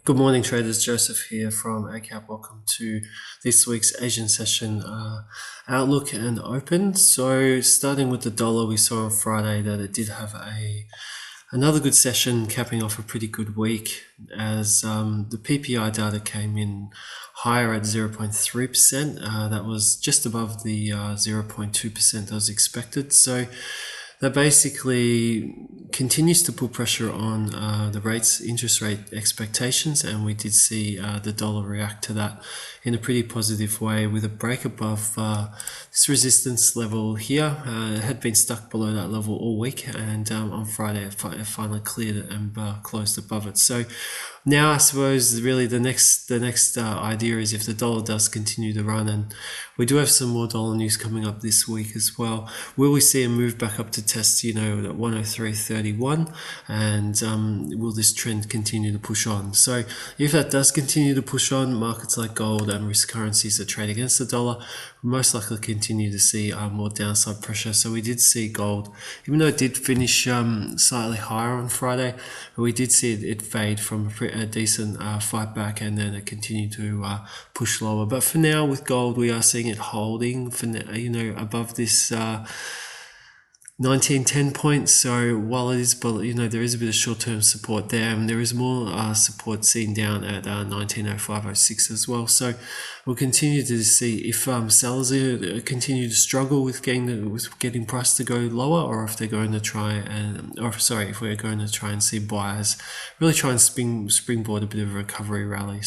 Good morning, traders. Joseph here from Eightcap. Welcome to this week's Asian session outlook and open. So starting with the dollar, we saw on Friday that it did have another good session, capping off a pretty good week as the PPI data came in higher at 0.3%. That was just above the 0.2% that was expected. So that basically continues to put pressure on the interest rate expectations, and we did see the dollar react to that in a pretty positive way with a break above this resistance level here. It had been stuck below that level all week, and on Friday it finally cleared it and closed above it. So now I suppose really the next idea is if the dollar does continue to run, and we do have some more dollar news coming up this week as well, will we see a move back up to test, at 103.31, and will this trend continue to push on? So if that does continue to push on, markets like gold and risk currencies that trade against the dollar will most likely continue to see more downside pressure. So we did see gold, even though it did finish slightly higher on Friday, we did see it fade from a decent fight back, and then it continued to push lower. But for now with gold, we are seeing it holding for above this 1910 points. So while it is, there is a bit of short-term support there, and there is more support seen down at 1905.06 as well. So we'll continue to see if sellers continue to struggle with getting price to go lower, or if they're going to try if we're going to try and see buyers really try and springboard a bit of a recovery rally.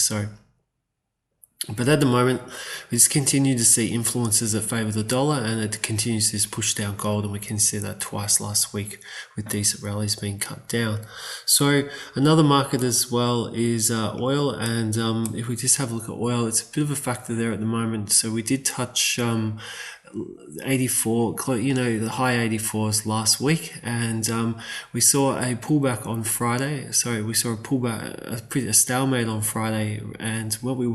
But at the moment, we just continue to see influences that favor the dollar, and it continues to just push down gold, and we can see that twice last week with decent rallies being cut down. So another market as well is oil, and if we just have a look at oil, it's a bit of a factor there at the moment. So we did touch 84, the high 84s last week, and we saw a pullback on Friday. We saw a pullback, a stalemate on Friday, and what we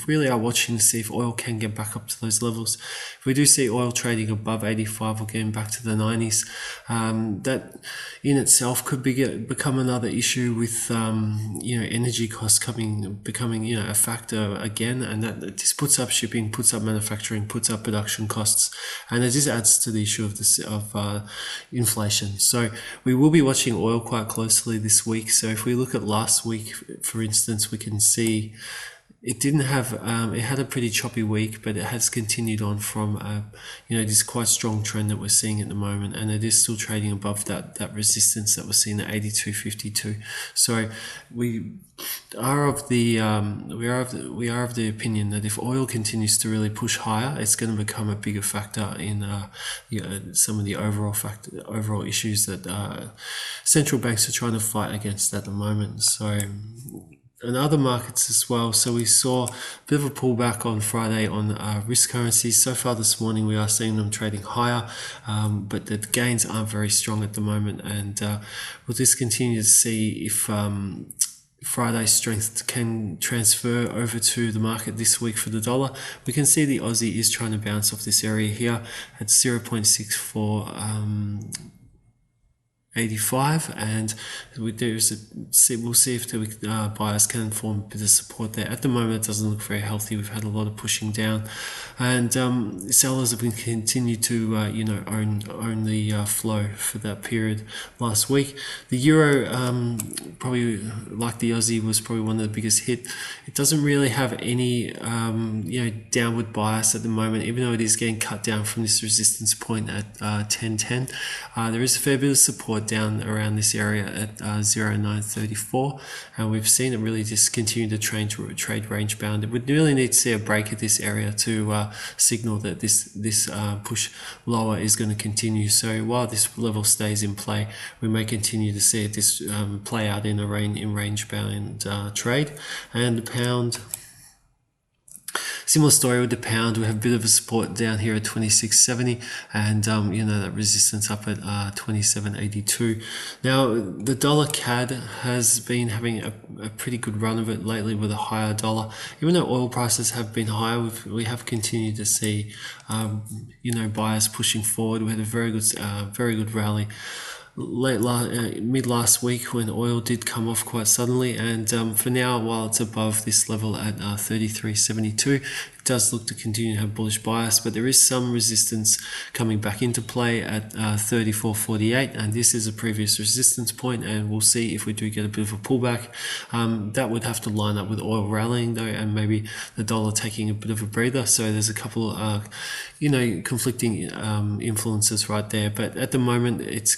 really are watching to see if oil can get back up to those levels. If we do see oil trading above 85 or getting back to the 90s, that in itself could become another issue with energy costs becoming a factor again, and that just puts up shipping, puts up manufacturing, puts up production costs, and it just adds to the issue of inflation. So we will be watching oil quite closely this week. So if we look at last week, for instance, we can see it didn't have, it had a pretty choppy week, but it has continued on from, this quite strong trend that we're seeing at the moment, and it is still trading above that resistance that we're seeing at 82.52. So we are of the opinion that if oil continues to really push higher, it's going to become a bigger factor in some of the overall issues that central banks are trying to fight against at the moment. So and other markets as well. So we saw a bit of a pullback on Friday on risk currencies. So far this morning, we are seeing them trading higher, but the gains aren't very strong at the moment. And we'll just continue to see if Friday's strength can transfer over to the market this week for the dollar. We can see the Aussie is trying to bounce off this area here at 0.64. 85, and we'll see if the buyers can form a bit of support there. At the moment, it doesn't look very healthy. We've had a lot of pushing down, and sellers have been continued to own the flow for that period last week. The euro, probably like the Aussie, was probably one of the biggest hit. It doesn't really have any downward bias at the moment, even though it is getting cut down from this resistance point at 1010. There is a fair bit of support down around this area at 0.934, and we've seen it really just continue to trade range bound. It would really need to see a break at this area to signal that this push lower is going to continue. So while this level stays in play, we may continue to see it play out in range bound trade. And the pound, similar story with the pound. We have a bit of a support down here at 26.70, and that resistance up at 27.82. Now the dollar CAD has been having a pretty good run of it lately with a higher dollar. Even though oil prices have been higher, we have continued to see buyers pushing forward. We had a very good rally mid last week when oil did come off quite suddenly, and for now, while it's above this level at 33.72, it does look to continue to have bullish bias, but there is some resistance coming back into play at 34.48, and this is a previous resistance point, and we'll see if we do get a bit of a pullback. That would have to line up with oil rallying though, and maybe the dollar taking a bit of a breather. So there's a couple conflicting influences right there, but at the moment it's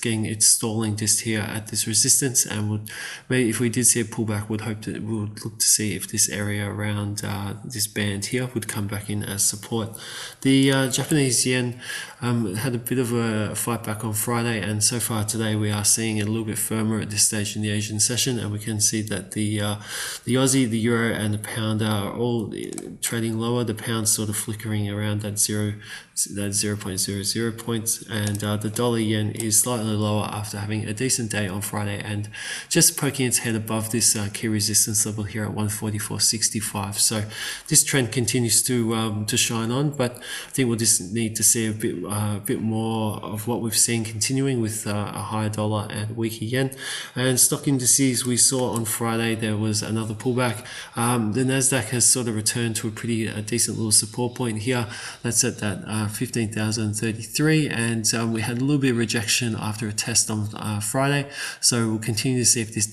stalling just here at this resistance, and maybe if we did see a pullback, we would look to see if this area around this band here would come back in as support. The Japanese yen had a bit of a fight back on Friday, and so far today we are seeing it a little bit firmer at this stage in the Asian session, and we can see that the Aussie, the Euro and the Pound are all trading lower. The Pound sort of flickering around that 0.00 points, and the dollar yen is slightly lower after having a decent day on Friday and just poking its head above this key resistance level here at 144.65. So this trend continues to shine on, but I think we'll just need to see a bit more of what we've seen continuing with a higher dollar and weaker yen. And stock indices we saw on Friday, there was another pullback. The Nasdaq has sort of returned to a pretty decent little support point here. That's at that 15,033, and we had a little bit of rejection after a test on Friday. So we'll continue to see if this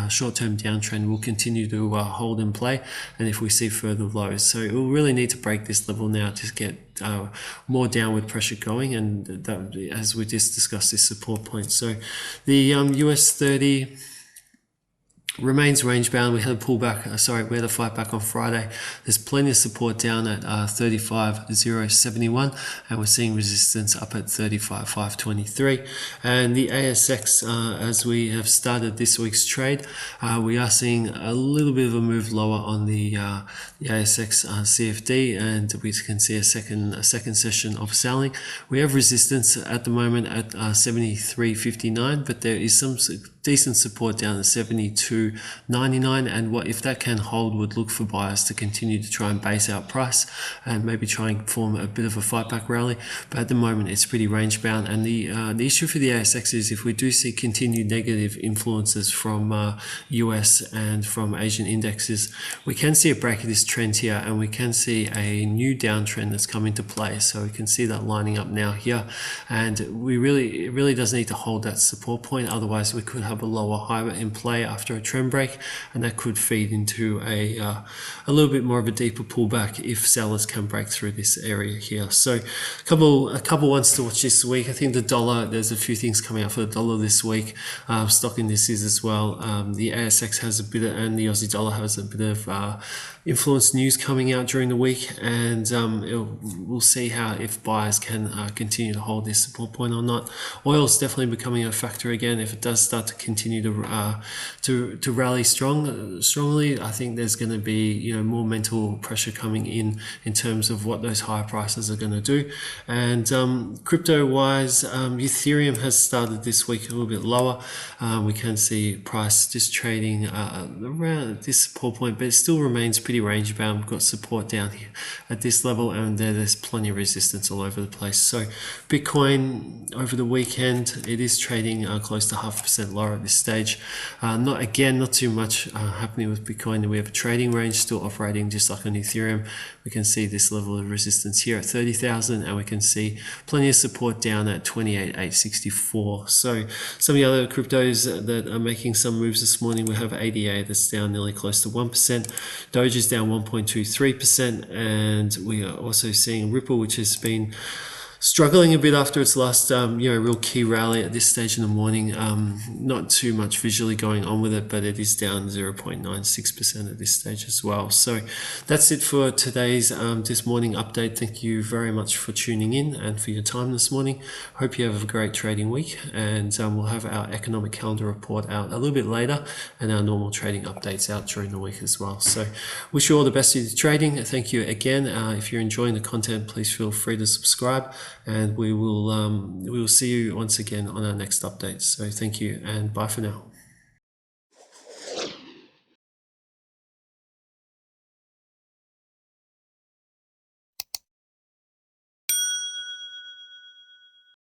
short-term downtrend will continue to hold in play, and if we see further lows. So we'll really need to break this level now to get more downward pressure going, and that, as we just discussed, this support point. So the US30 remains range bound. We had a pullback, we had a fight back on Friday. There's plenty of support down at 35.071, and we're seeing resistance up at 35.523. And the ASX, as we have started this week's trade, we are seeing a little bit of a move lower on the ASX CFD, and we can see a second session of selling. We have resistance at the moment at 73.59, but there is some decent support down at 72.99, and if that can hold, would look for buyers to continue to try and base out price and maybe try and form a bit of a fight back rally. But at the moment it's pretty range bound, and the issue for the ASX is if we do see continued negative influences from US and from Asian indexes, we can see a break of this trend here, and we can see a new downtrend that's come into play. So we can see that lining up now here, and it really does need to hold that support point, otherwise we could have a lower high in play after a trend break, and that could feed into a little bit more of a deeper pullback if sellers can break through this area here. So a couple ones to watch this week. I think the dollar, there's a few things coming out for the dollar this week. Stock indices as well. The ASX has a bit of, and the Aussie dollar has a bit of influence news coming out during the week, and we'll see if buyers can continue to hold this support point or not. Oil's definitely becoming a factor again. If it does start to continue to rally strongly, I think there's going to be more mental pressure coming in terms of what those higher prices are going to do. And crypto wise, Ethereum has started this week a little bit lower. We can see price just trading around this support point, but it still remains pretty range bound. We've got support down here at this level, and there's plenty of resistance all over the place. So Bitcoin over the weekend, it is trading close to 0.5% lower at this stage. Not too much happening with Bitcoin. We have a trading range still operating just like on Ethereum. We can see this level of resistance here at 30,000, and we can see plenty of support down at 28,864. So some of the other cryptos that are making some moves this morning, we have ADA that's down nearly close to 1%. Doge is down 1.23%, and we are also seeing Ripple, which has been struggling a bit after its last real key rally at this stage in the morning. Not too much visually going on with it, but it is down 0.96% at this stage as well. So that's it for today's this morning update. Thank you very much for tuning in and for your time this morning. Hope you have a great trading week, and we'll have our economic calendar report out a little bit later, and our normal trading updates out during the week as well. So wish you all the best with your trading. Thank you again. If you're enjoying the content, please feel free to subscribe, and we will see you once again on our next update. So thank you, and bye for now.